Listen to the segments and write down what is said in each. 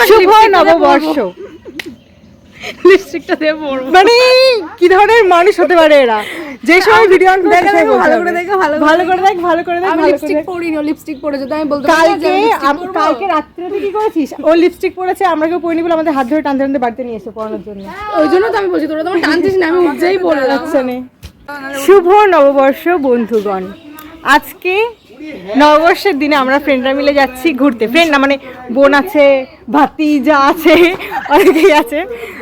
শুভ নববর্ষ। লিপস্টিকটা দিয়ে পরবো মানে কি ধরনের মানুষ হতে পারে এরা, যে সময় ভিডিও অন করে সেই বলতে ভালো হবে। করে দেখো, ভালো করে দেখ, ভালো করে দেখ, আমি ভালো করে লিপস্টিক দেখ। পরিনি, লিপস্টিক পরে যদি আমি বলতে পারি না যে আমি lipstick পরবো। কালকে রাত্রে তুই কি করেছিস? ও লিপস্টিক পরেছে, আমরা কেউ পরিনি বলে আমাদের হাত ধরে টানতে টানতে বাড়িতে নিয়ে এসে পড়ানোর জন্য। ওই জন্য তো আমি বলছি তোরা তোমার টানছিস না, আমি উঠেই বলে আচ্ছা নে। শুভ নববর্ষ বন্ধুগণ, আজকে নববর্ষের দিনে আমরা ফ্রেন্ডরা মিলে যাচ্ছি ঘুরতে। ফ্রেন্ড না মানে বোন আছে, ভাতিজা আছে, অনেকেই আছে,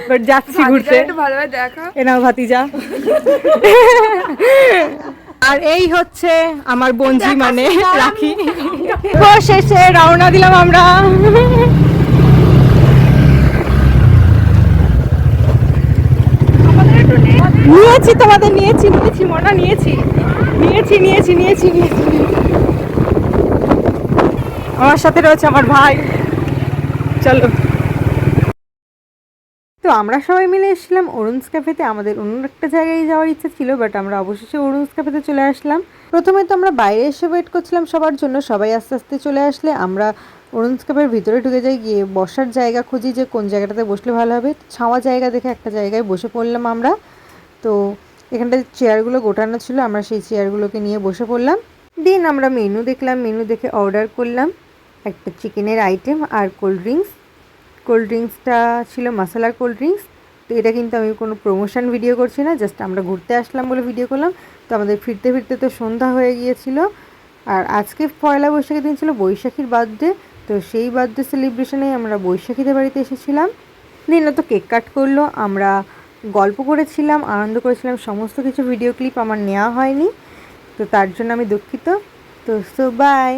বাট যাচ্ছি ঘুরতে। ভালোভাবে দেখা। এ নাও ভাতিজা। আর এই হচ্ছে আমার বোনজি মানে রাখি। শেষে রওনা দিলাম আমরা। নিয়েছি তোমাদের, নিয়েছি মনা, নিয়েছি। আমার সাথে রয়েছে আমার ভাই। চলো। তো আমরা সবাই মিলে এসেছিলাম অরুণস ক্যাফেতে। আমাদের অন্য একটা জায়গায় যাওয়ার ইচ্ছা ছিল, বাট আমরা অবশেষে অরুণস ক্যাফেতে চলে আসলাম। প্রথমে তো আমরা বাইরে এসে ওয়েট করছিলাম সবার জন্য, সবাই আস্তে আস্তে চলে আসলে আমরা অরুণস ক্যাফের ভিতরে ঢুকে যাই, গিয়ে বসার জায়গা খুঁজি যে কোন জায়গাটাতে বসলে ভালো হবে। ছাওয়া জায়গা দেখে একটা জায়গায় বসে পড়লাম আমরা। তো এখানটায় চেয়ারগুলো গোটানো ছিল, আমরা সেই চেয়ারগুলোকে নিয়ে বসে পড়লাম। দিন আমরা মেনু দেখলাম, মেনু দেখে অর্ডার করলাম একটা চিকেনের আইটেম আর কোল্ড ড্রিঙ্কসটা ছিল মশলার কোল্ড ড্রিঙ্কস। তো এটা কিন্তু আমি কোনো প্রমোশন ভিডিও করছি না, জাস্ট আমরা ঘুরতে আসলাম বলে ভিডিও করলাম। তো আমাদের ফিরতে ফিরতে তো সন্ধ্যা হয়ে গিয়েছিল, আর আজকে পয়লা বৈশাখের দিন ছিল বৈশাখীর বার্থডে। তো সেই বার্থডে সেলিব্রেশনে আমরা বৈশাখীদের বাড়িতে এসেছিলাম। দিন তো কেক কাট করলো, আমরা গল্প করেছিলাম, আনন্দ করেছিলাম। সমস্ত কিছু ভিডিও ক্লিপ আমার নেওয়া হয়নি, তো তার জন্য আমি দুঃখিত। তো সো বাই।